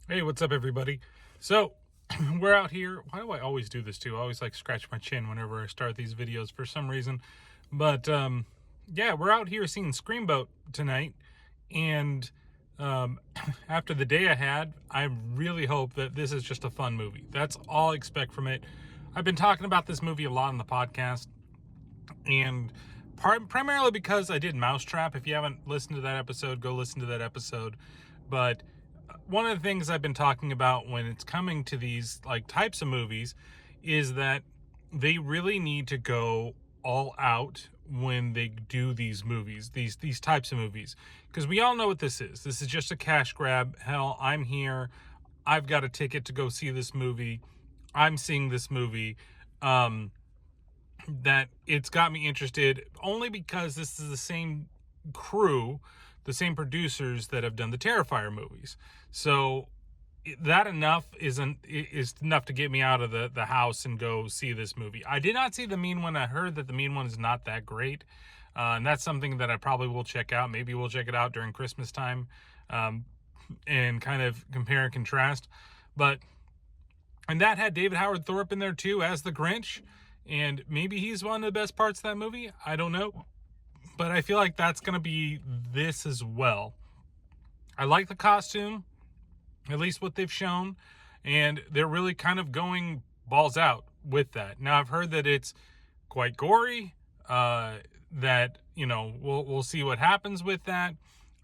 Hey, what's up, everybody? So, we're out here. Why do I always do this too? I always like scratch my chin whenever I start these videos for some reason. But yeah, we're out here seeing Screamboat tonight, and um, after the day I had, I really hope that this is just a fun movie. That's all I expect from it. I've been talking about this movie a lot on the podcast, and primarily because I did Mousetrap. If you haven't listened to that episode, go listen to that episode. But one of the things I've been talking about when it's coming to these like types of movies is that they really need to go all out when they do these movies, these types of movies, because we all know what this is. This is just a cash grab. Hell, I'm here. I've got a ticket to go see this movie. I'm seeing this movie. That it's got me interested only because this is the same crew, the same producers that have done the Terrifier movies. So that is enough to get me out of the house and go see this movie. I did not see The Mean One. I heard that The Mean One is not that great. And that's something that I probably will check out. Maybe we'll check it out during Christmas time, and kind of compare and contrast. And that had David Howard Thorpe in there too as the Grinch. And maybe he's one of the best parts of that movie. I don't know. But I feel like that's going to be this as well. I like the costume, at least what they've shown. And they're really kind of going balls out with that. Now, I've heard that it's quite gory. That, we'll see what happens with that.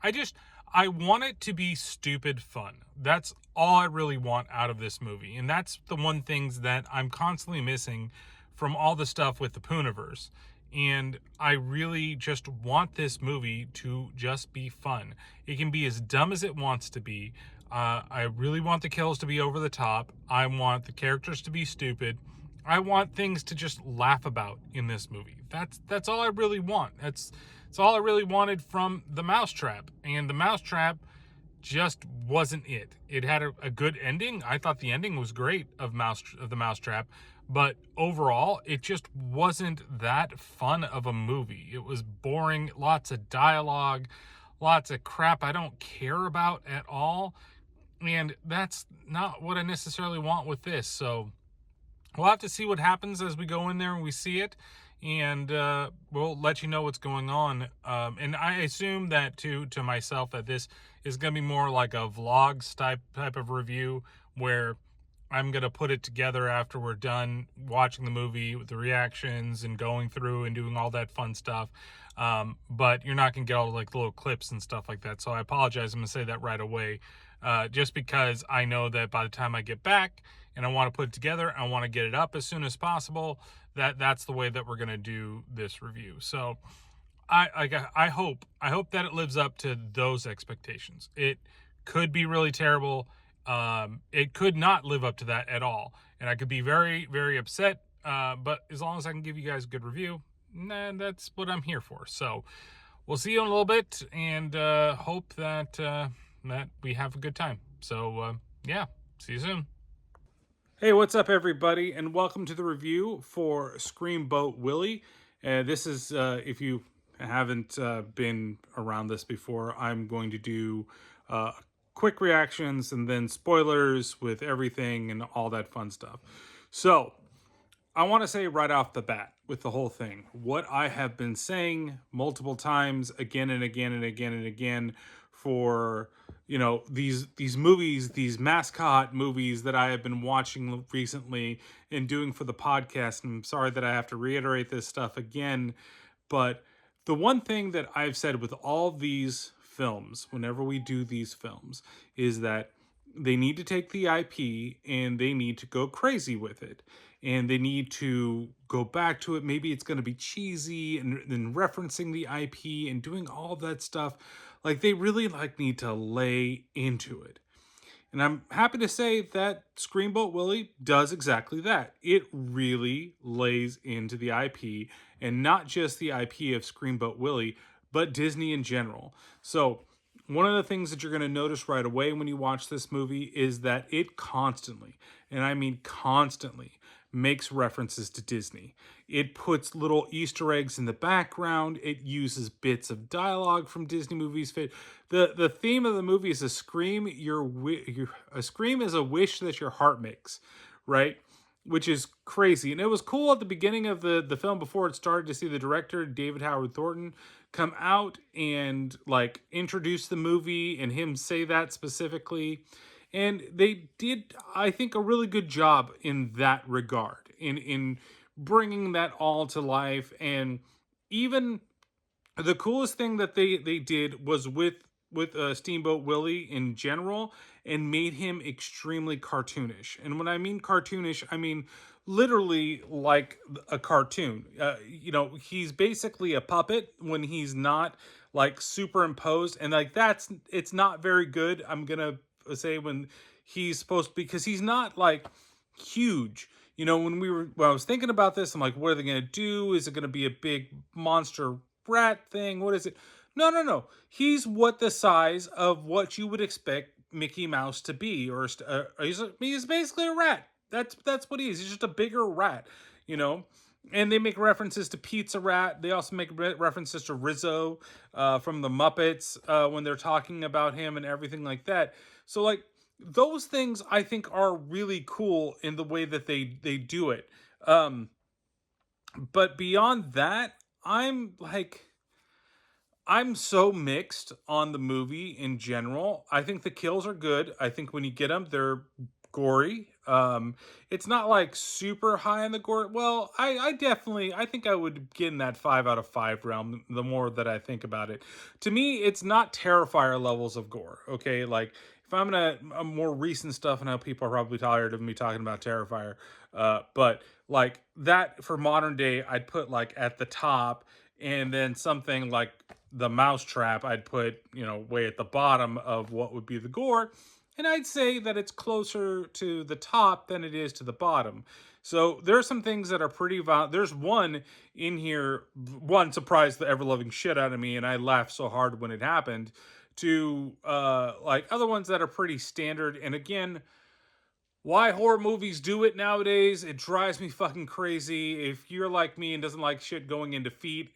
I want it to be stupid fun. That's all I really want out of this movie. And that's the one things that I'm constantly missing from all the stuff with the Pooniverse. And I really just want this movie to just be fun. It can be as dumb as it wants to be. I really want the kills to be over the top. I want the characters to be stupid. I want things to just laugh about in this movie. That's all I really want. That's all I really wanted from the Mousetrap. And the Mousetrap just wasn't it. It had a good ending. I thought the ending was great of the Mousetrap, but overall, it just wasn't that fun of a movie. It was boring, lots of dialogue, lots of crap I don't care about at all. And that's not what I necessarily want with this. So we'll have to see what happens as we go in there and we see it, and we'll let you know what's going on. And I assume that to myself that this is going to be more like a vlogs type of review, where I'm going to put it together after we're done watching the movie with the reactions and going through and doing all that fun stuff. But you're not going to get all like the little clips and stuff like that. So I apologize. I'm going to say that right away. Just because I know that by the time I get back and I want to put it together, I want to get it up as soon as possible. That's the way that we're going to do this review. So I hope that it lives up to those expectations. It could be really terrible. It could not live up to that at all, and I could be very, very upset. But as long as I can give you guys a good review, that's what I'm here for. So we'll see you in a little bit, and hope that that we have a good time. So yeah, see you soon. Hey, what's up, everybody, and welcome to the review for Screamboat Willie. This is, if you haven't been around this before, I'm going to do quick reactions and then spoilers with everything and all that fun stuff. So, I want to say right off the bat with the whole thing, what I have been saying multiple times again and again and again and again for, these movies, these mascot movies that I have been watching recently and doing for the podcast. And I'm sorry that I have to reiterate this stuff again, but the one thing that I've said with all these films, whenever we do these films, is that they need to take the IP and they need to go crazy with it. And they need to go back to it. Maybe it's going to be cheesy and then referencing the IP and doing all that stuff. Like they really need to lay into it. And I'm happy to say that Screamboat Willie does exactly that. It really lays into the IP, and not just the IP of Screamboat Willie, but Disney in general. So one of the things that you're going to notice right away when you watch this movie is that it constantly, and I mean constantly, makes references to Disney. It puts little Easter eggs in the background. It uses bits of dialogue from Disney movies. The theme of the movie is a scream. A scream is a wish that your heart makes, right? Which is crazy. And it was cool at the beginning of the film before it started to see the director, David Howard Thornton, come out and like introduce the movie and him say that specifically. And they did, I think, a really good job in that regard, in bringing that all to life. And even the coolest thing that they did was with Steamboat Willie in general, and made him extremely cartoonish. And when I mean cartoonish, I mean literally like a cartoon. He's basically a puppet when he's not like superimposed, and like it's not very good. I'm gonna say when he's supposed to, because he's not like huge. When I was thinking about this, I'm like, what are they gonna do? Is it gonna be a big monster rat thing? What is it? No, no, no. He's what the size of what you would expect Mickey Mouse to be, or he's basically a rat. That's what he is. He's just a bigger rat, you know. And they make references to Pizza Rat. They also make references to Rizzo from the Muppets when they're talking about him and everything like that. So like those things I think are really cool in the way that they do it. But beyond that, I'm so mixed on the movie in general. I think the kills are good. I think when you get them, they're gory. It's not like super high on the gore. Well, I think I would get in that 5 out of 5 realm the more that I think about it. To me, it's not Terrifier levels of gore. Okay, like if I'm gonna more recent stuff, and I know people are probably tired of me talking about Terrifier, but like that for modern day, I'd put like at the top, and then something like the Mousetrap, I'd put, way at the bottom of what would be the gore. And I'd say that it's closer to the top than it is to the bottom. So there are some things that are pretty violent. There's one in here, one surprised the ever-loving shit out of me, and I laughed so hard when it happened, to like other ones that are pretty standard. And again, why horror movies do it nowadays, it drives me fucking crazy. If you're like me and doesn't like shit going into feet,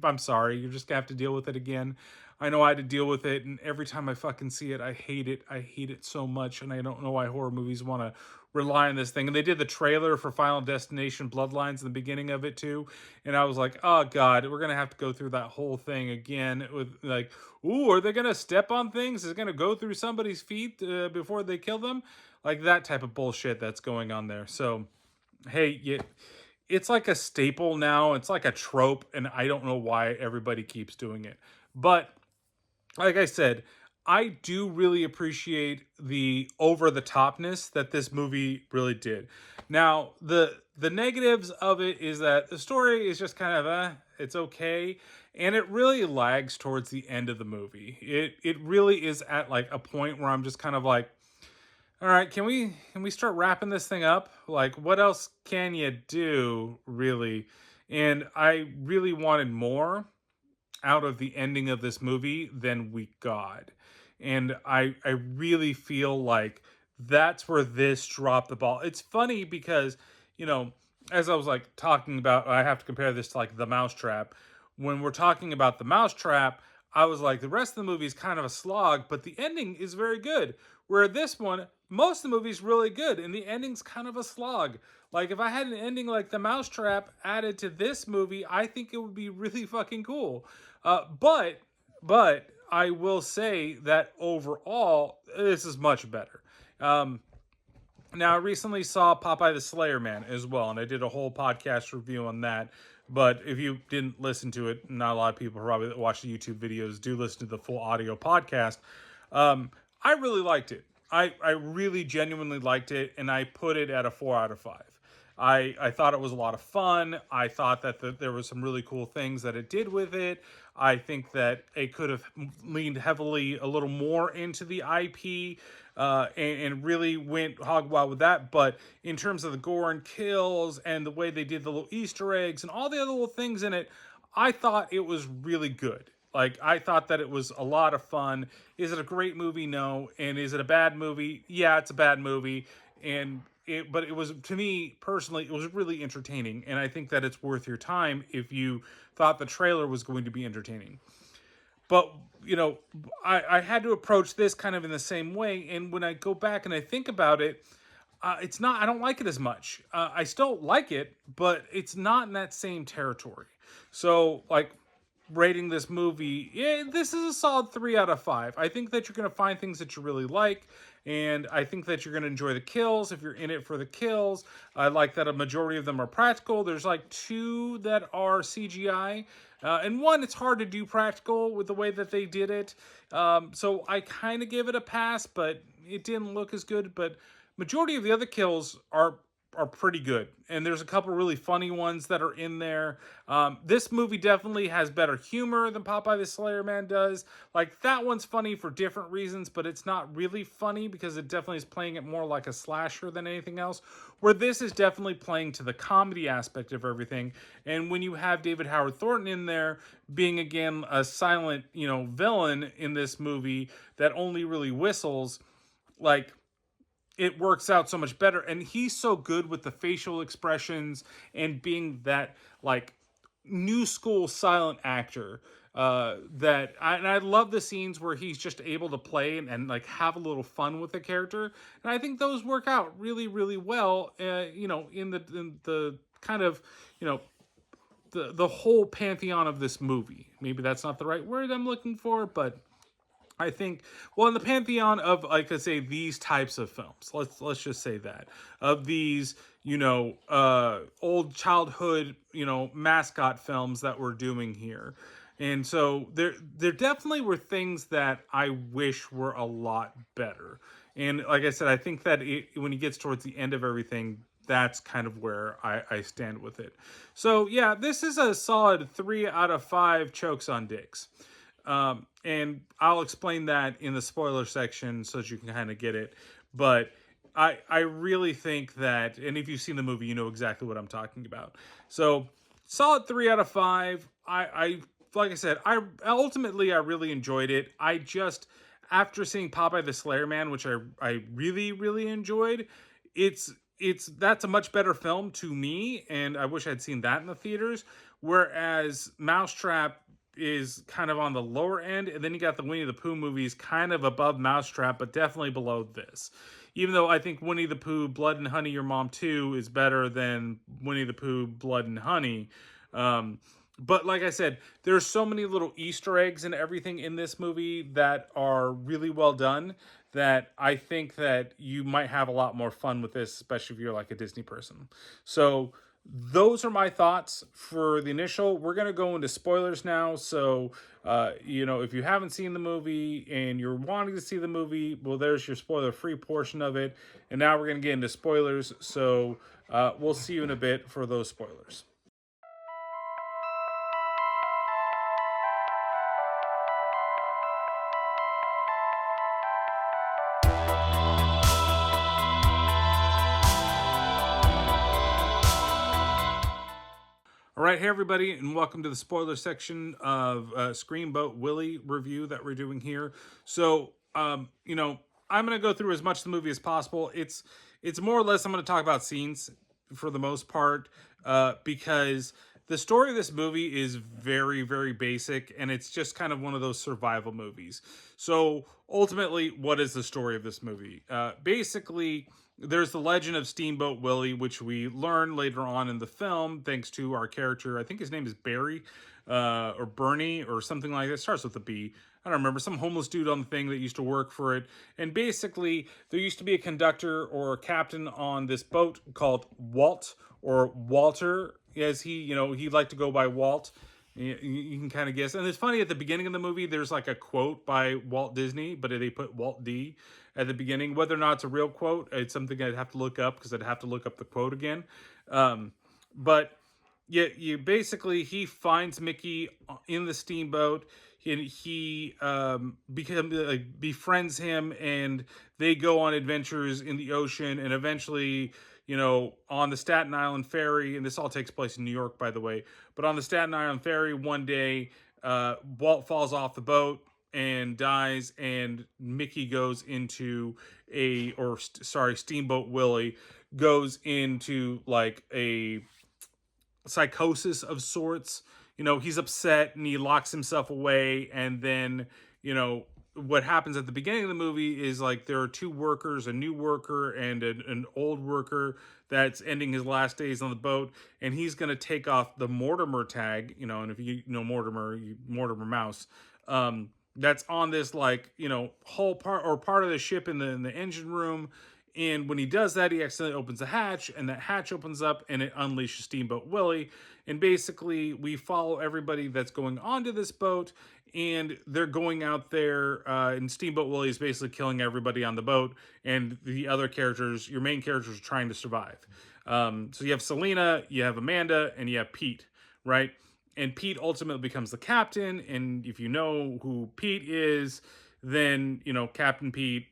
I'm sorry, you're just gonna have to deal with it again. I know I had to deal with it, and every time I fucking see it, I hate it. I hate it so much, and I don't know why horror movies want to rely on this thing. And they did the trailer for Final Destination Bloodlines in the beginning of it too, and I was like, oh god, we're gonna have to go through that whole thing again with like, ooh, are they gonna step on things? Is it gonna go through somebody's feet before they kill them? Like that type of bullshit that's going on there. So, hey, it's like a staple now. It's like a trope, and I don't know why everybody keeps doing it. But like I said, I do really appreciate the over the topness that this movie really did. Now, the negatives of it is that the story is just kind of it's okay, and it really lags towards the end of the movie. It really is at like a point where I'm just kind of like, all right, can we start wrapping this thing up? Like, what else can you do, really? And I really wanted more out of the ending of this movie than we got. And I really feel like that's where this dropped the ball. It's funny because, as I was like talking about, I have to compare this to like the Mousetrap. When we're talking about the Mousetrap, I was like, the rest of the movie is kind of a slog, but the ending is very good. Where this one, most of the movie is really good, and the ending's kind of a slog. Like, if I had an ending like the Mousetrap added to this movie, I think it would be really fucking cool. But I will say that overall, this is much better. Now, I recently saw Popeye the Slayer Man as well, and I did a whole podcast review on that. But if you didn't listen to it, not a lot of people probably that watch the YouTube videos do listen to the full audio podcast. I really liked it. I really genuinely liked it, and I put it at a 4 out of 5. I thought it was a lot of fun. I thought that there was some really cool things that it did with it. I think that it could have leaned heavily a little more into the IP and really went hog wild with that. But in terms of the gore and kills and the way they did the little Easter eggs and all the other little things in it, I thought it was really good. Like, I thought that it was a lot of fun. Is it a great movie? No. And is it a bad movie? Yeah, it's a bad movie. But it was, to me personally, it was really entertaining. And I think that it's worth your time if you thought the trailer was going to be entertaining. But, I had to approach this kind of in the same way. And when I go back and I think about it, it's not, I don't like it as much. I still like it, but it's not in that same territory. So, like, rating this movie, yeah, this is a solid 3 out of 5. I think that you're going to find things that you really like, and I think that you're going to enjoy the kills if you're in it for the kills. I like that a majority of them are practical. There's like 2 that are CGI, and 1, it's hard to do practical with the way that they did it. So I kind of give it a pass, but it didn't look as good. But majority of the other kills are pretty good, and there's a couple really funny ones that are in there. This movie definitely has better humor than Popeye the Slayer Man does. Like, that one's funny for different reasons, but it's not really funny because it definitely is playing it more like a slasher than anything else, where this is definitely playing to the comedy aspect of everything. And when you have David Howard Thornton in there being, again, a silent, villain in this movie that only really whistles, like, it works out so much better. And he's so good with the facial expressions and being that, like, new school silent actor, and I love the scenes where he's just able to play and like have a little fun with the character. And I think those work out really, really well, in the kind of, the whole pantheon of this movie. Maybe that's not the right word I'm looking for, but I think, well, in the pantheon of, like I say, these types of films, let's just say that, of these, old childhood, mascot films that we're doing here. And so there definitely were things that I wish were a lot better. And like I said, I think that when he gets towards the end of everything, that's kind of where I stand with it. So yeah, this is a solid 3 out of 5 chokes on dicks. And I'll explain that in the spoiler section so that you can kind of get it. But I really think that, and if you've seen the movie, you know exactly what I'm talking about. So solid 3 out of 5. I like I said, I really enjoyed it. I just, after seeing Popeye the Slayer Man, which I really, really enjoyed, that's a much better film to me, and I wish I'd seen that in the theaters. Whereas Mousetrap is kind of on the lower end, and then you got the Winnie the Pooh movies kind of above Mousetrap, but definitely below this. Even though I think Winnie the Pooh Blood and Honey Your Mom 2 is better than Winnie the Pooh Blood and Honey. But like I said, there's so many little Easter eggs and everything in this movie that are really well done, that I think that you might have a lot more fun with this, especially if you're like a Disney person. So those are my thoughts for the initial. We're going to go into spoilers now. So, if you haven't seen the movie and you're wanting to see the movie, well, there's your spoiler-free portion of it. And now we're going to get into spoilers. So we'll see you in a bit for those spoilers. All right, hey everybody, and welcome to the spoiler section of Screamboat Willie review that we're doing here. So, I'm going to go through as much of the movie as possible. It's more or less, I'm going to talk about scenes for the most part, because the story of this movie is very, very basic, and it's just kind of one of those survival movies. So, ultimately, what is the story of this movie? Basically, there's the legend of Steamboat Willie, which we learn later on in the film, thanks to our character. I think his name is Barry, or Bernie, or something like that. It starts with a B. I don't remember. Some homeless dude on the thing that used to work for it. And basically, there used to be a conductor or a captain on this boat called Walt, or Walter, as he liked to go by Walt. You can kind of guess. And it's funny, at the beginning of the movie, there's like a quote by Walt Disney, but they put Walt D at the beginning. Whether or not it's a real quote, it's something I'd have to look up, because I'd have to look up the quote again. But you basically, he finds Mickey in the steamboat, and he befriends him, and they go on adventures in the ocean, and eventually, on the Staten Island ferry, and this all takes place in New York, by the way, but on the Staten Island ferry one day, Walt falls off the boat and dies, and Mickey goes into Steamboat Willie goes into like a psychosis of sorts. He's upset and he locks himself away, and then what happens at the beginning of the movie is like there are two workers, a new worker and an old worker that's ending his last days on the boat, and he's going to take off the Mortimer tag, and if you know Mortimer Mouse, that's on this like whole part of the ship in the engine room. And when he does that, he accidentally opens a hatch, and that hatch opens up, and it unleashes Steamboat Willie. And basically, we follow everybody that's going onto this boat, and they're going out there, and Steamboat Willie is basically killing everybody on the boat, and the other characters, your main characters, are trying to survive. So you have Selena, you have Amanda, and you have Pete, right? And Pete ultimately becomes the captain, and if you know who Pete is, then, Captain Pete,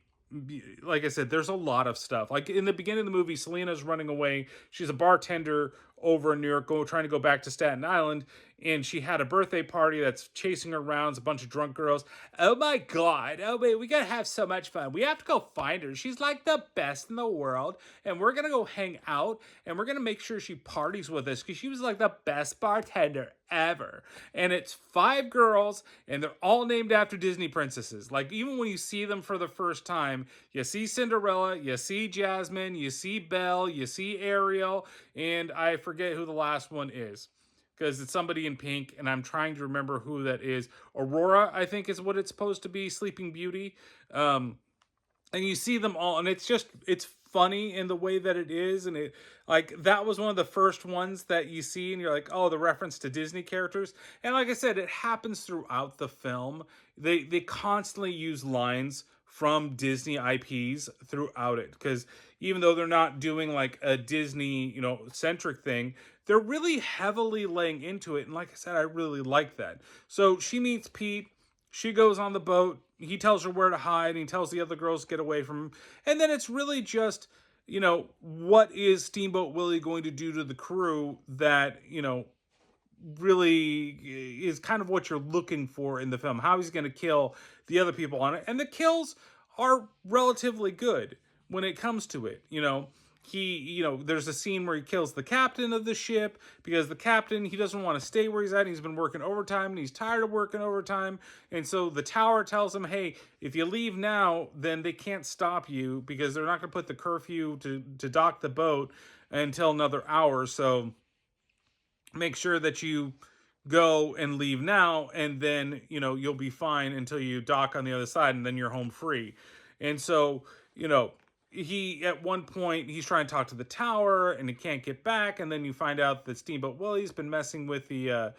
like I said, there's a lot of stuff. Like in the beginning of the movie, Selena's running away. She's a bartender over in New York, trying to go back to Staten Island, and she had a birthday party that's chasing her around. It's a bunch of drunk girls. Oh my god! Oh wait, we gotta have so much fun. We have to go find her. She's like the best in the world, and we're gonna go hang out, and we're gonna make sure she parties with us because she was like the best bartender ever. And it's 5 girls, and they're all named after Disney princesses. Like even when you see them for the first time, you see Cinderella, you see Jasmine, you see Belle, you see Ariel, and I forget who the last one is because it's somebody in pink, and I'm trying to remember who that is. Aurora, I think, is what it's supposed to be. Sleeping Beauty. And you see them all, and it's funny in the way that it is, and it like that was one of the first ones that you see, and you're like, oh, the reference to Disney characters. And like I said, it happens throughout the film. They constantly use lines from Disney IPs throughout it, because even though they're not doing like a Disney centric thing, they're really heavily laying into it. And like I said, I really like that. So she meets Pete. She goes on the boat. He tells her where to hide, and he tells the other girls to get away from him. And then it's really just, what is Steamboat Willie going to do to the crew that, really is kind of what you're looking for in the film. How he's going to kill the other people on it. And the kills are relatively good when it comes to it. There's a scene where he kills the captain of the ship because the captain, he doesn't want to stay where he's at. He's been working overtime and he's tired of working overtime. And so the tower tells him, hey, if you leave now, then they can't stop you because they're not going to put the curfew to dock the boat until another hour. So make sure that you go and leave now, and then you'll be fine until you dock on the other side, and then you're home free. And so he, at one point, he's trying to talk to the tower and he can't get back, and then you find out that Steamboat Willie's been messing with the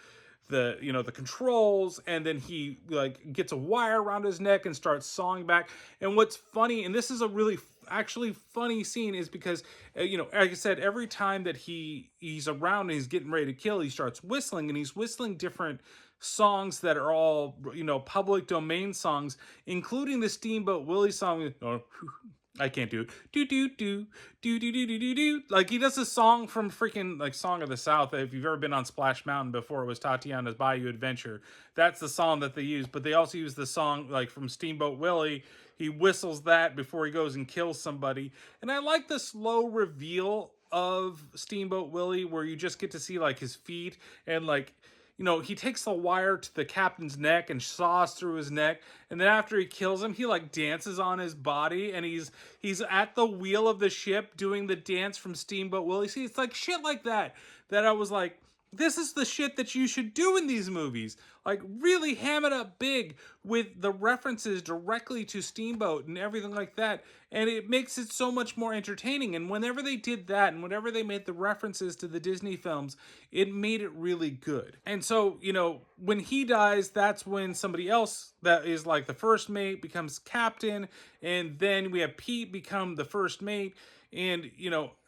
controls, and then he like gets a wire around his neck and starts sawing back. And what's funny, and this is a really actually funny scene, is because like I said, every time that he's around and he's getting ready to kill, he starts whistling, and he's whistling different songs that are all public domain songs, including the Steamboat Willie song. I can't do it. Do do do do do do do do do. Like he does a song from freaking like Song of the South. If you've ever been on Splash Mountain before, it was Tatiana's Bayou Adventure. That's the song that they use. But they also use the song like from Steamboat Willie. He whistles that before he goes and kills somebody. And I like the slow reveal of Steamboat Willie, where you just get to see like his feet, and like he takes the wire to the captain's neck and saws through his neck. And then after he kills him, he like dances on his body, and he's at the wheel of the ship doing the dance from Steamboat Willie. See, it's like shit like that I was like, this is the shit that you should do in these movies. Like really ham it up big with the references directly to Steamboat and everything like that. And it makes it so much more entertaining. And whenever they did that, and whenever they made the references to the Disney films, it made it really good. And so, when he dies, that's when somebody else that is like the first mate becomes captain. And then we have Pete become the first mate. And,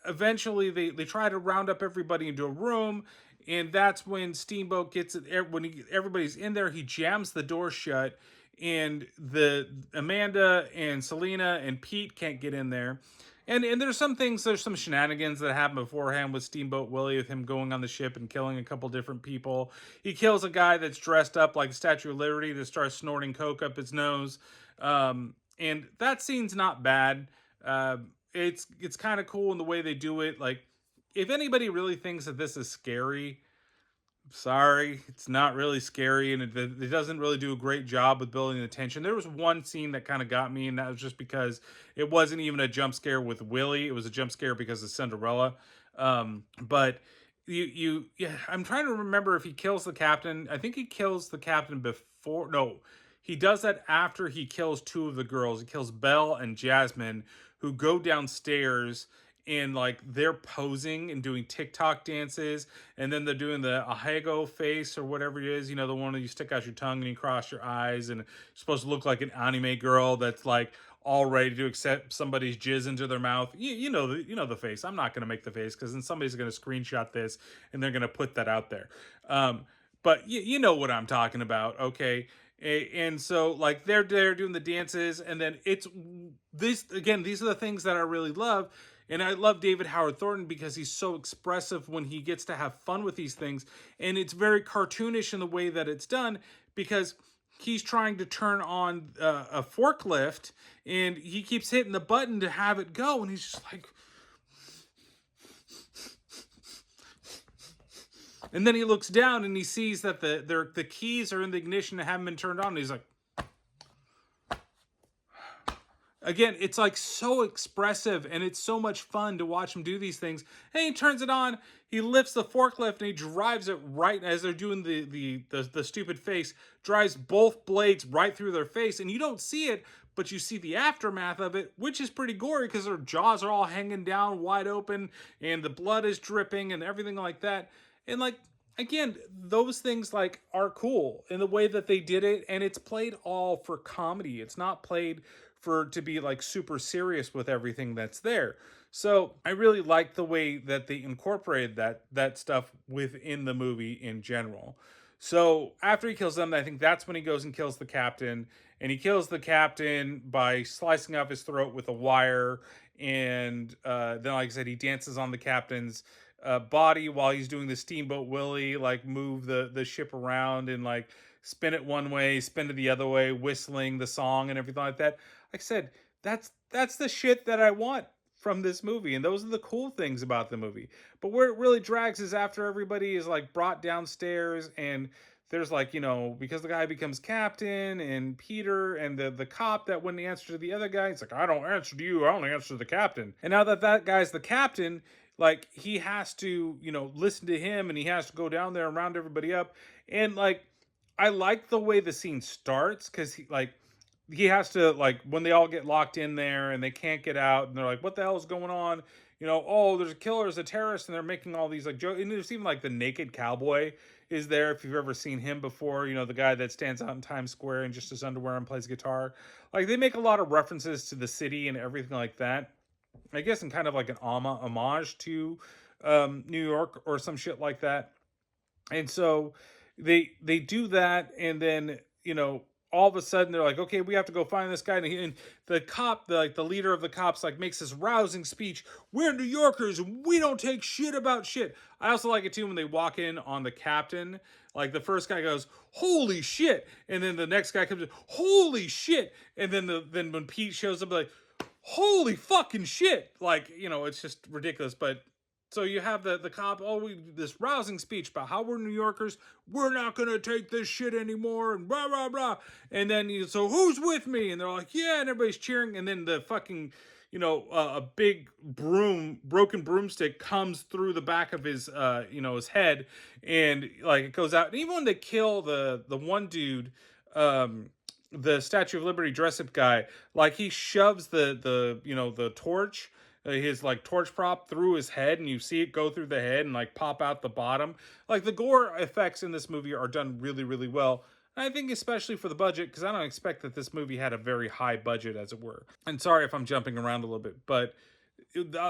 eventually they try to round up everybody into a room. And that's when Steamboat gets it. When everybody's in there, he jams the door shut, and the Amanda and Selena and Pete can't get in there. And there's some things, there's some shenanigans that happen beforehand with Steamboat Willie, with him going on the ship and killing a couple different people. He kills a guy that's dressed up like the Statue of Liberty that starts snorting coke up his nose. And that scene's not bad. It's kind of cool in the way they do it. Like, if anybody really thinks that this is scary, sorry, it's not really scary, and it doesn't really do a great job with building the tension. There was one scene that kind of got me, and that was just because it wasn't even a jump scare with Willie; it was a jump scare because of Cinderella. But yeah, I'm trying to remember if he kills the captain. I think he kills the captain before. No, he does that after he kills two of the girls. He kills Belle and Jasmine, who go downstairs and like they're posing and doing TikTok dances, and then they're doing the ahego face or whatever it is, the one where you stick out your tongue and you cross your eyes, and you're supposed to look like an anime girl that's like all ready to accept somebody's jizz into their mouth. You know the face. I'm not going to make the face because then somebody's going to screenshot this and they're going to put that out there. But you know what I'm talking about, okay? And so like they're doing the dances, and then it's this again. These are the things that I really love. And I love David Howard Thornton because he's so expressive when he gets to have fun with these things. And it's very cartoonish in the way that it's done, because he's trying to turn on a forklift and he keeps hitting the button to have it go. And he's just like, and then he looks down and he sees that the keys are in the ignition and haven't been turned on. And he's like, again, it's like so expressive, and it's so much fun to watch him do these things. And he turns it on, he lifts the forklift and he drives it right as they're doing the stupid face, drives both blades right through their face, and you don't see it, but you see the aftermath of it, which is pretty gory because their jaws are all hanging down wide open and the blood is dripping and everything like that. And like, again, those things like are cool in the way that they did it, and it's played all for comedy. It's not played for to be like super serious with everything that's there. So I really like the way that they incorporated that stuff within the movie in general. So after he kills them, I think that's when he goes and kills the captain. And he kills the captain by slicing off his throat with a wire. And then, like I said, he dances on the captain's body while he's doing the Steamboat Willie, like move the ship around and like spin it one way, spin it the other way, whistling the song and everything like that. Like I said, that's the shit that I want from this movie, and those are the cool things about the movie. But where it really drags is after everybody is like brought downstairs, and there's like, because the guy becomes captain, and Peter and the cop that wouldn't answer to the other guy, it's like, I don't answer to you, I only answer to the captain. And now that guy's the captain, like he has to, listen to him, and he has to go down there and round everybody up. And like, I like the way the scene starts, because he has to, like, when they all get locked in there and they can't get out, and they're like, what the hell is going on? Oh, there's a killer, there's a terrorist, and they're making all these like jokes. And there's even like the naked cowboy is there, if you've ever seen him before, the guy that stands out in Times Square in just his underwear and plays guitar. Like, they make a lot of references to the city and everything like that, I guess, in kind of like an homage to New York or some shit like that. And so they do that, and then all of a sudden they're like, okay, we have to go find this guy. And the cop, the leader of the cops, like makes this rousing speech. We're New Yorkers, and we don't take shit about shit. I also like it too when they walk in on the captain. Like, the first guy goes, holy shit, and then the next guy comes in, holy shit, and then when Pete shows up, like, holy fucking shit. Like, it's just ridiculous. But so you have the cop, this rousing speech about how we're New Yorkers, we're not gonna take this shit anymore, and blah blah blah. And then so who's with me? And they're like, yeah, and everybody's cheering. And then the fucking, a big broken broomstick comes through the back of his, his head, and like it goes out. And even when they kill the one dude, the Statue of Liberty dress up guy, like he shoves the torch, his like torch prop through his head, and you see it go through the head and like pop out the bottom. Like, the gore effects in this movie are done really, really well. And I think especially for the budget, because I don't expect that this movie had a very high budget, as it were. And sorry if I'm jumping around a little bit, but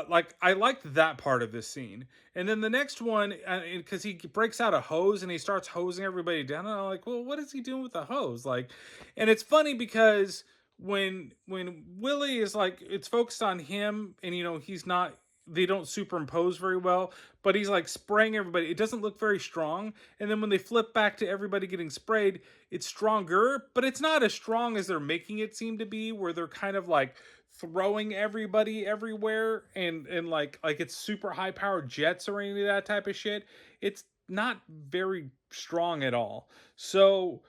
like I liked that part of this scene, and then the next one, because he breaks out a hose and he starts hosing everybody down, and I'm like, well, what is he doing with the hose? Like, and it's funny because when Willie is like, it's focused on him, and he's not. They don't superimpose very well, but he's like spraying everybody. It doesn't look very strong. And then when they flip back to everybody getting sprayed, it's stronger, but it's not as strong as they're making it seem to be, where they're kind of like throwing everybody everywhere, and like it's super high powered jets or any of that type of shit. It's not very strong at all. So,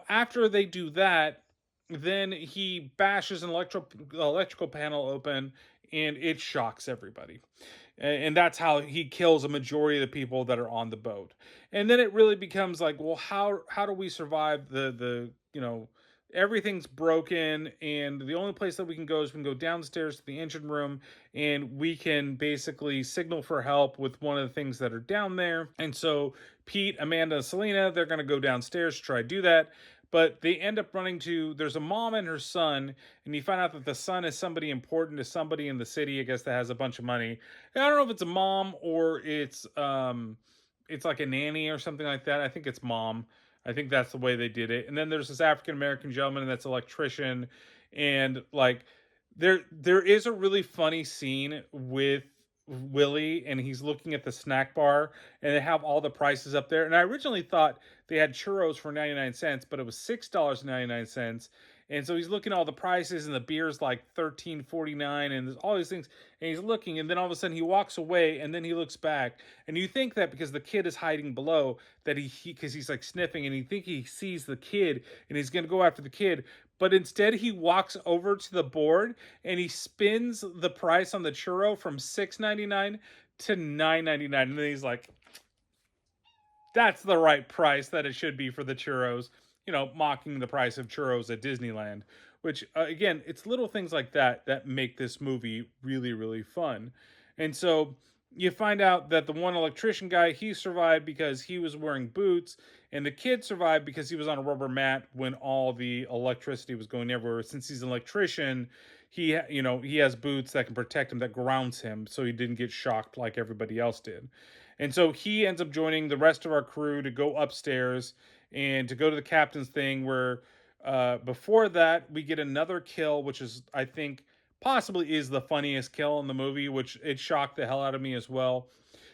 after they do that, then he bashes an electrical panel open, and it shocks everybody. And that's how he kills a majority of the people that are on the boat. And then it really becomes like, well, how do we survive the everything's broken, and the only place that we can go is we can go downstairs to the engine room, and we can basically signal for help with one of the things that are down there. And so Pete, Amanda, and Selena, they're going to go downstairs to try to do that, but they end up running to, there's a mom and her son, and you find out that the son is somebody important to somebody in the city, I guess, that has a bunch of money. And I don't know if it's a mom or it's like a nanny or something like that. I think it's mom. I think that's the way they did it. And then there's this African American gentleman that's electrician, and like there is a really funny scene with Willie, and he's looking at the snack bar, and they have all the prices up there. And I originally thought they had churros for 99 cents, but it was $6.99. And so he's looking at all the prices, and the beer's like 13.49, and there's all these things. And he's looking, and then all of a sudden he walks away, and then he looks back. And you think that because the kid is hiding below, that because he's like sniffing, and you think he sees the kid, and he's gonna go after the kid. But instead, he walks over to the board and he spins the price on the churro from $6.99 to $9.99, and then he's like, "That's the right price that it should be for the churros." Mocking the price of churros at Disneyland. Which, again, it's little things like that that make this movie really, really fun. And so you find out that the one electrician guy, he survived because he was wearing boots, and the kid survived because he was on a rubber mat when all the electricity was going everywhere. Since he's an electrician, he has boots that can protect him, that grounds him, so he didn't get shocked like everybody else did. And so he ends up joining the rest of our crew to go upstairs and to go to the captain's thing, where before that we get another kill, which is, I think, possibly is the funniest kill in the movie, which it shocked the hell out of me as well.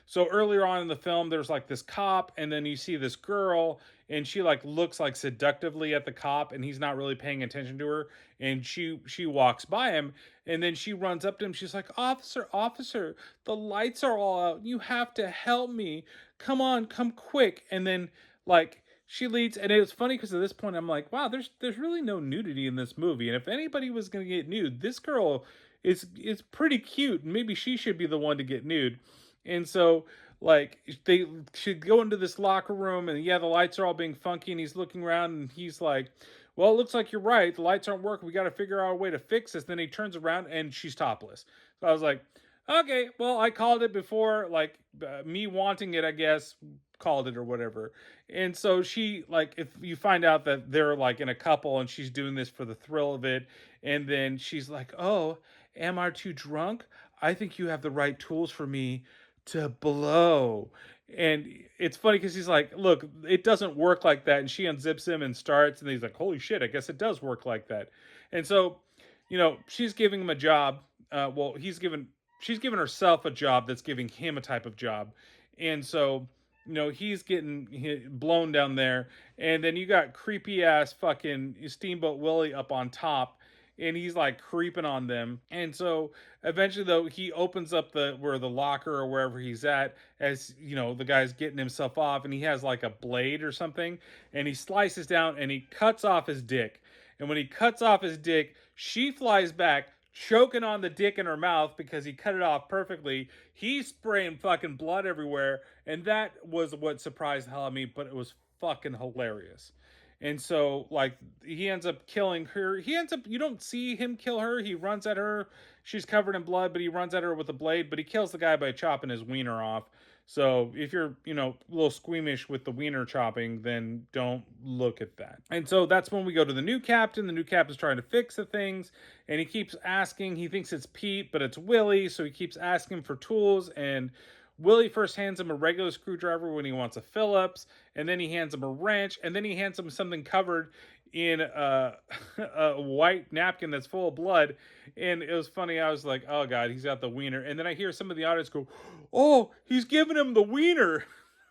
So earlier on in the film, there's like this cop, and then you see this girl, and she like looks like seductively at the cop, and he's not really paying attention to her, and she walks by him, and then she runs up to him. She's like, "Officer, officer, the lights are all out. You have to help me. Come on, come quick." And then like she leads, and it was funny because at this point I'm like, wow, there's really no nudity in this movie, and if anybody was gonna get nude, this girl is pretty cute, and maybe she should be the one to get nude. And so like they should go into this locker room, and yeah, the lights are all being funky, and he's looking around, and he's like, well, it looks like you're right, the lights aren't working, we got to figure out a way to fix this. Then he turns around and she's topless. So I was like, okay, well, I called it before, like me wanting it, I guess, called it or whatever. And so she, like, if you find out that they're like in a couple and she's doing this for the thrill of it, and then she's like, oh, am I too drunk? I think you have the right tools for me to blow. And it's funny because he's like, look, it doesn't work like that. And she unzips him and starts, and he's like, holy shit, I guess it does work like that. And so, she's giving him a job. Well, she's given herself a job that's giving him a type of job. And so, he's getting blown down there. And then you got creepy ass fucking Steamboat Willie up on top, and he's like creeping on them. And so eventually, though, he opens up the locker or wherever he's at, as the guy's getting himself off, and he has like a blade or something, and he slices down and he cuts off his dick. And when he cuts off his dick, she flies back, choking on the dick in her mouth because he cut it off perfectly. He's spraying fucking blood everywhere, and that was what surprised the hell out of me, but it was fucking hilarious. And so like he ends up killing her. He ends up, you don't see him kill her. He runs at her. She's covered in blood, but he runs at her with a blade, but he kills the guy by chopping his wiener off. So if you're, a little squeamish with the wiener chopping, then don't look at that. And so that's when we go to the new captain. The new captain's trying to fix the things, and he keeps asking. He thinks it's Pete, but it's Willie. So he keeps asking for tools, and Willie first hands him a regular screwdriver when he wants a Phillips, and then he hands him a wrench, and then he hands him something covered in a white napkin that's full of blood. And it was funny. I was like, oh God, he's got the wiener. And then I hear some of the audience go, oh, he's giving him the wiener.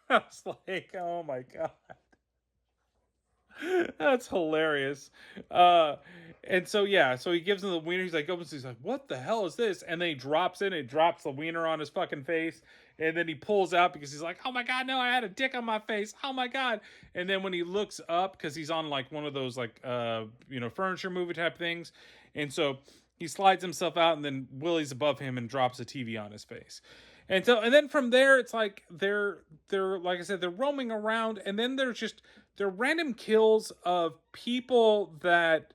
I was like, oh my God. That's hilarious. And so yeah, so he gives him the wiener. He's like, opens. He's like, "What the hell is this?" And then he drops in. It drops the wiener on his fucking face. And then he pulls out because he's like, "Oh my God, no! I had a dick on my face. Oh my God!" And then when he looks up, because he's on like one of those like furniture movie type things, and so he slides himself out, and then Willie's above him and drops a TV on his face. And then from there, it's like they're like I said, they're roaming around, and then there's just there are random kills of people that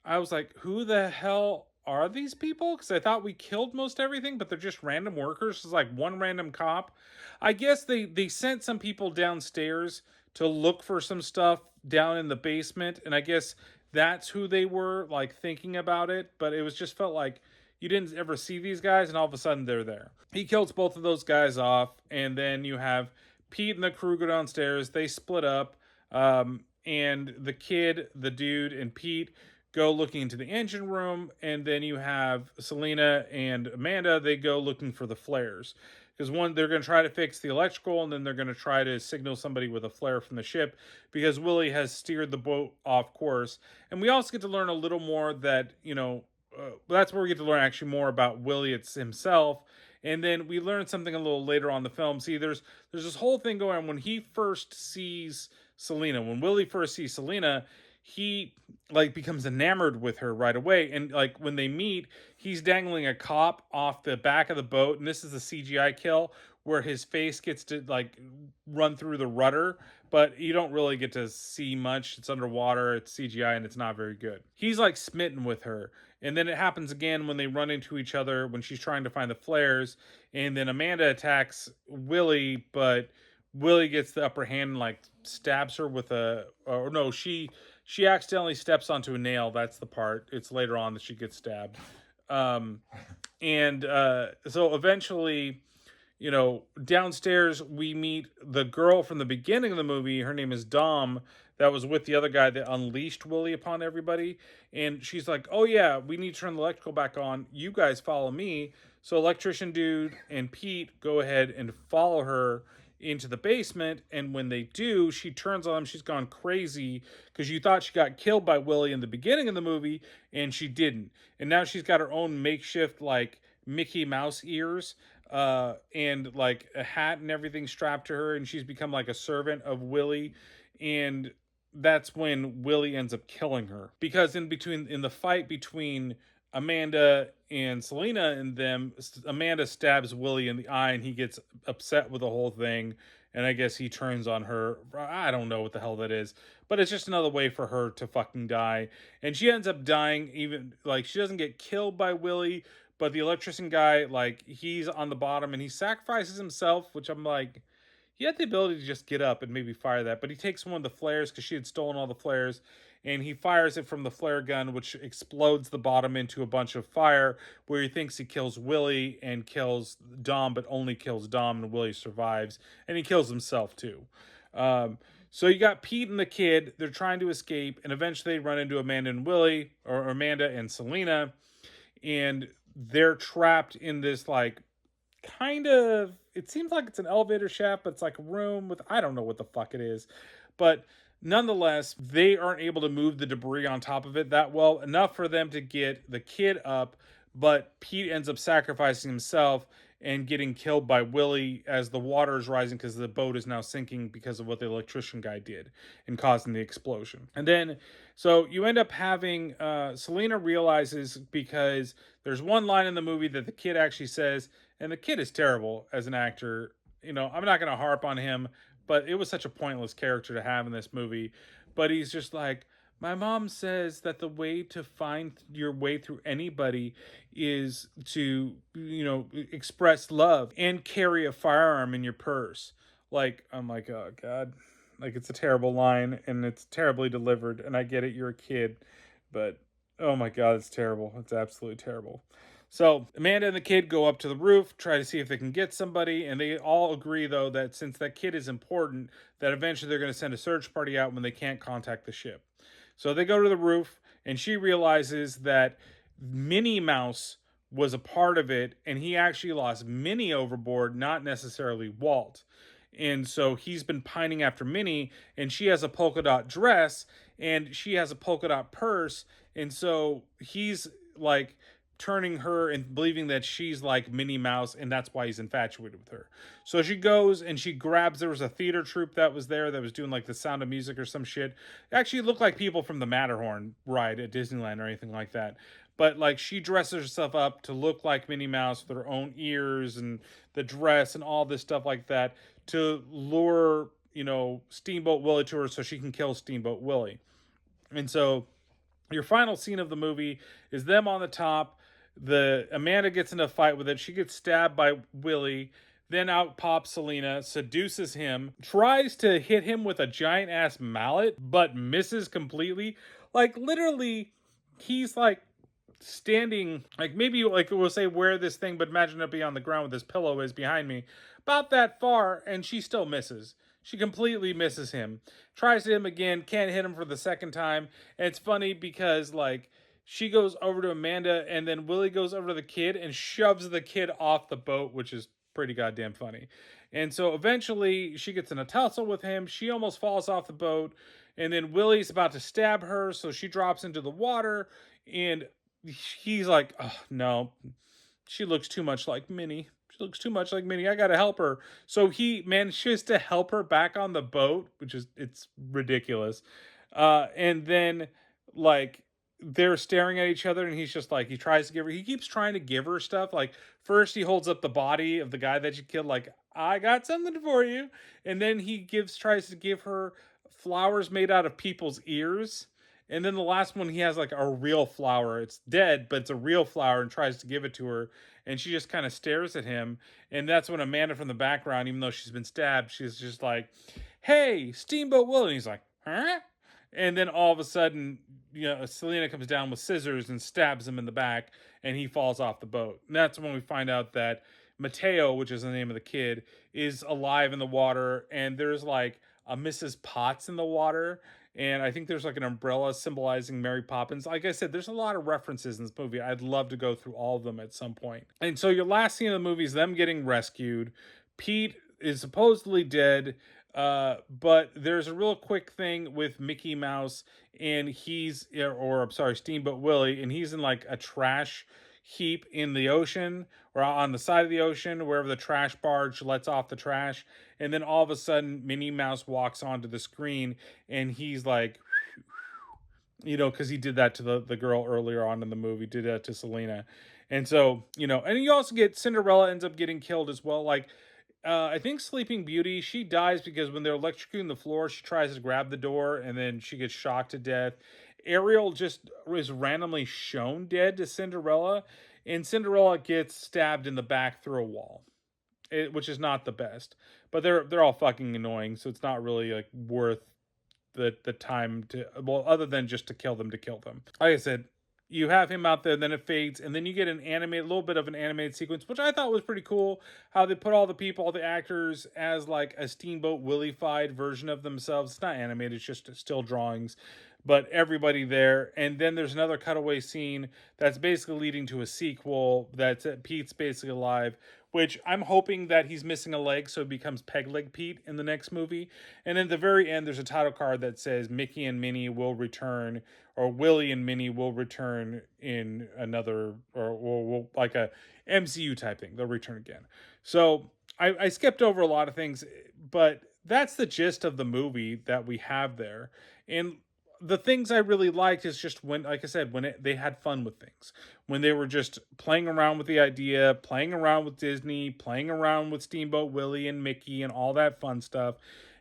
I was like, who the hell are these people? Because I thought we killed most everything, but they're just random workers. It's like one random cop. I guess they sent some people downstairs to look for some stuff down in the basement, and I guess that's who they were, like thinking about it. But it was just felt like you didn't ever see these guys, and all of a sudden they're there. He kills both of those guys off, and then you have Pete and the crew go downstairs. They split up, and the kid, the dude, and Pete go looking into the engine room, and then you have Selena and Amanda. They go looking for the flares because one, they're going to try to fix the electrical, and then they're going to try to signal somebody with a flare from the ship because Willie has steered the boat off course. And we also get to learn a little more that that's where we get to learn actually more about Willie himself. And then we learn something a little later on in the film. See, there's this whole thing going on when he first sees Selena. When Willie first sees Selena, he like becomes enamored with her right away. And like when they meet, he's dangling a cop off the back of the boat, and this is a CGI kill where his face gets to like run through the rudder, but you don't really get to see much. It's underwater, it's CGI, and it's not very good. He's like smitten with her. And then it happens again when they run into each other when she's trying to find the flares. And then Amanda attacks Willie, but Willie gets the upper hand and like stabs her with she accidentally steps onto a nail. That's the part. It's later on that she gets stabbed. So eventually, downstairs we meet the girl from the beginning of the movie. Her name is Dom, that was with the other guy that unleashed Willie upon everybody. And she's like, oh yeah, we need to turn the electrical back on. You guys follow me. So electrician dude and Pete go ahead and follow her into the basement, and when they do, she turns on them. She's gone crazy because you thought she got killed by Willie in the beginning of the movie, and she didn't. And now she's got her own makeshift like Mickey Mouse ears and like a hat and everything strapped to her, and she's become like a servant of Willie. And that's when Willie ends up killing her because in the fight between Amanda and Selena and them, Amanda stabs Willie in the eye, and he gets upset with the whole thing, and I guess he turns on her. I don't know what the hell that is, but it's just another way for her to fucking die. And she ends up dying, even like she doesn't get killed by Willie, but the electrician guy, like he's on the bottom and he sacrifices himself, which I'm like, he had the ability to just get up and maybe fire that, but he takes one of the flares because she had stolen all the flares, and he fires it from the flare gun, which explodes the bottom into a bunch of fire, where he thinks he kills Willie and kills Dom, but only kills Dom, and Willie survives, and he kills himself too. So you got Pete and the kid, they're trying to escape, and eventually they run into Amanda and Willie, or Amanda and Selena, and they're trapped in this like kind of, it seems like it's an elevator shaft, but it's like a room with, I don't know what the fuck it is, but nonetheless, they aren't able to move the debris on top of it that well, enough for them to get the kid up, but Pete ends up sacrificing himself and getting killed by Willie as the water is rising because the boat is now sinking because of what the electrician guy did and causing the explosion. And then, so you end up having, Selena realizes, because there's one line in the movie that the kid actually says, and the kid is terrible as an actor. I'm not going to harp on him, but it was such a pointless character to have in this movie. but he's just like, my mom says that the way to find your way through anybody is to, express love and carry a firearm in your purse. Like, I'm like, oh God. Like, it's a terrible line and it's terribly delivered. And I get it, you're a kid, but oh my God, it's terrible. It's absolutely terrible. So Amanda and the kid go up to the roof, try to see if they can get somebody, and they all agree though that since that kid is important, that eventually they're going to send a search party out when they can't contact the ship. So they go to the roof, and she realizes that Minnie Mouse was a part of it, and he actually lost Minnie overboard, not necessarily Walt. And so he's been pining after Minnie, and she has a polka dot dress, and she has a polka dot purse, and so he's like turning her and believing that she's like Minnie Mouse, and that's why he's infatuated with her. So she goes and she grabs. There was a theater troupe that was there that was doing like the Sound of Music or some shit. It actually looked like people from the Matterhorn ride at Disneyland or anything like that. But like she dresses herself up to look like Minnie Mouse with her own ears and the dress and all this stuff like that to lure, Steamboat Willie to her so she can kill Steamboat Willie. And so your final scene of the movie is them on the top. The Amanda gets in a fight with it. She gets stabbed by Willie. Then out pops Selena, seduces him, tries to hit him with a giant ass mallet, but misses completely. Like literally, he's like standing, like maybe like we'll say where this thing, but imagine it be on the ground with this pillow is behind me, about that far, and she still misses. She completely misses him. Tries to hit him again, can't hit him for the second time. And it's funny because like she goes over to Amanda, and then Willie goes over to the kid and shoves the kid off the boat, which is pretty goddamn funny. And so eventually she gets in a tussle with him. She almost falls off the boat, and then Willie's about to stab her, so she drops into the water, and he's like, oh, no, she looks too much like Minnie. She looks too much like Minnie. I gotta help her. So he manages to help her back on the boat, which is it's ridiculous. And then like they're staring at each other, and he's just like he keeps trying to give her stuff. Like first he holds up the body of the guy that she killed, like, I got something for you. And then he tries to give her flowers made out of people's ears. And then the last one, he has like a real flower. It's dead, but it's a real flower, and tries to give it to her. And she just kind of stares at him. And that's when Amanda from the background, even though she's been stabbed, she's just like, hey, Steamboat Willie. And he's like, huh? And then all of a sudden, Selena comes down with scissors and stabs him in the back, and he falls off the boat. And that's when we find out that Mateo, which is the name of the kid, is alive in the water. And there's like a Mrs. Potts in the water, and I think there's like an umbrella symbolizing Mary Poppins. Like I said, there's a lot of references in this movie. I'd love to go through all of them at some point. And so your last scene of the movie is them getting rescued. Pete is supposedly dead, but there's a real quick thing with Mickey Mouse, and I'm sorry, Steamboat Willie, and he's in like a trash heap in the ocean or on the side of the ocean, wherever the trash barge lets off the trash. And then all of a sudden, Minnie Mouse walks onto the screen, and he's like, because he did that to the girl earlier on in the movie, did that to Selena. And so, and you also get Cinderella ends up getting killed as well. Like, I think Sleeping Beauty, she dies because when they're electrocuting the floor, she tries to grab the door, and then she gets shocked to death. Ariel just is randomly shown dead to Cinderella, and Cinderella gets stabbed in the back through a wall, which is not the best. But they're all fucking annoying, so it's not really like worth the time to, well, other than just to kill them. Like I said, you have him out there, then it fades, and then you get a little bit of an animated sequence, which I thought was pretty cool. How they put all the actors as like a Steamboat Willie-fied version of themselves. It's not animated, it's just still drawings, but everybody there. And then there's another cutaway scene that's basically leading to a sequel that's Pete's basically alive, which I'm hoping that he's missing a leg, so it becomes Peg Leg Pete in the next movie. And at the very end, there's a title card that says Mickey and Minnie will return, or Willie and Minnie will return in another, or like a MCU type thing. They'll return again. So I skipped over a lot of things, but that's the gist of the movie that we have there. And the things I really liked is just when, like I said, when they had fun with things, when they were just playing around with the idea, playing around with Disney, playing around with Steamboat Willie and Mickey and all that fun stuff.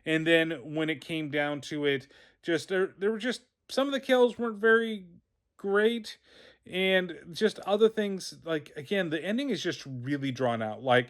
And then when it came down to it, Just there were just some of the kills weren't very great, and just other things, like, again, the ending is just really drawn out. Like,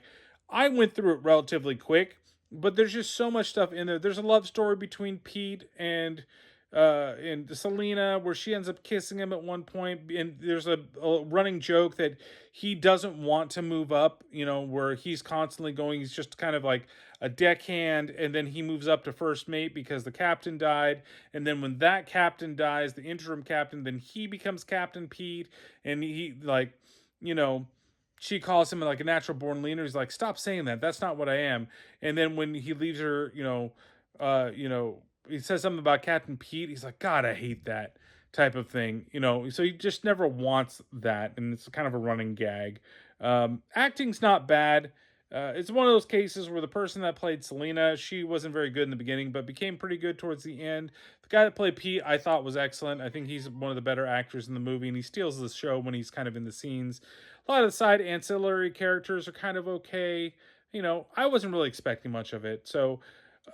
I went through it relatively quick, but there's just so much stuff in there. There's a love story between Pete and Selena, where she ends up kissing him at one point, and there's a running joke that he doesn't want to move up, where he's constantly going, he's just kind of like a deckhand, and then he moves up to first mate because the captain died, and then when that captain dies, the interim captain, then he becomes Captain Pete, and he, like, you know she calls him like a natural born leader. He's like, stop saying that, that's not what I am. And then when he leaves her, he says something about Captain Pete. He's like, God, I hate that type of thing. So he just never wants that, and it's kind of a running gag. Acting's not bad. It's one of those cases where the person that played Selena, she wasn't very good in the beginning, but became pretty good towards the end. The guy that played Pete, I thought, was excellent. I think he's one of the better actors in the movie, and he steals the show when he's kind of in the scenes. A lot of the side ancillary characters are kind of okay. I wasn't really expecting much of it. So,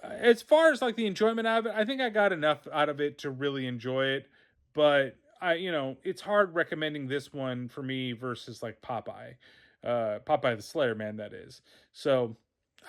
as far as like the enjoyment out of it, I think I got enough out of it to really enjoy it. But it's hard recommending this one for me versus like Popeye the Slayer Man, that is. So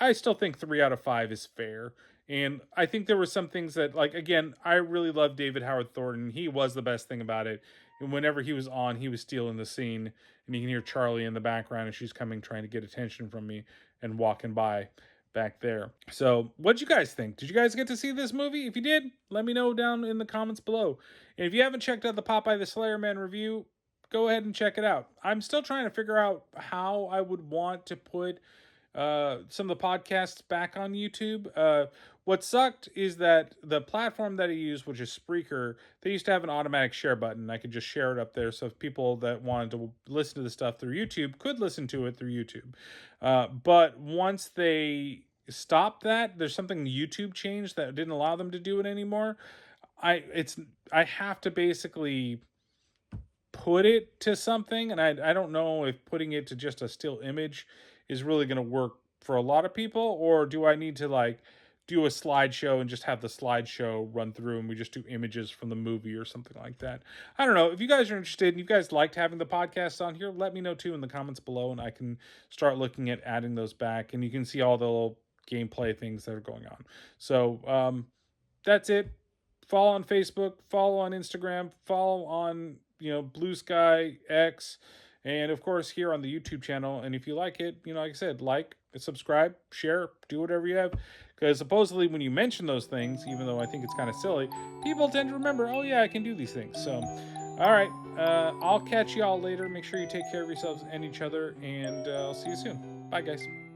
I still think 3 out of 5 is fair. And I think there were some things that, like, again, I really love David Howard Thornton. He was the best thing about it. And whenever he was on, he was stealing the scene. And you can hear Charlie in the background, and she's coming trying to get attention from me and walking by back there. So, what'd you guys think? Did you guys get to see this movie? If you did, let me know down in the comments below. And if you haven't checked out the Popeye the Slayer Man review, go ahead and check it out. I'm still trying to figure out how I would want to put some of the podcasts back on YouTube. What sucked is that the platform that I use, which is Spreaker, they used to have an automatic share button. I could just share it up there, so if people that wanted to listen to the stuff through YouTube could listen to it through YouTube. But once they stopped that, there's something YouTube changed that didn't allow them to do it anymore. I have to basically put it to something, and I don't know if putting it to just a still image is really going to work for a lot of people, or do I need to like do a slideshow and just have the slideshow run through and we just do images from the movie or something like that. I don't know. If you guys are interested and you guys liked having the podcast on here, let me know too in the comments below, and I can start looking at adding those back, and you can see all the little gameplay things that are going on. So that's it. Follow on Facebook, follow on Instagram, follow on Blue Sky, X, and of course here on the YouTube channel. And if you like it, like I said, like, subscribe, share, do whatever you have, because supposedly when you mention those things, even though I think it's kind of silly, people tend to remember, oh yeah, I can do these things. So all right, I'll catch y'all later. Make sure you take care of yourselves and each other, and I'll see you soon. Bye, guys.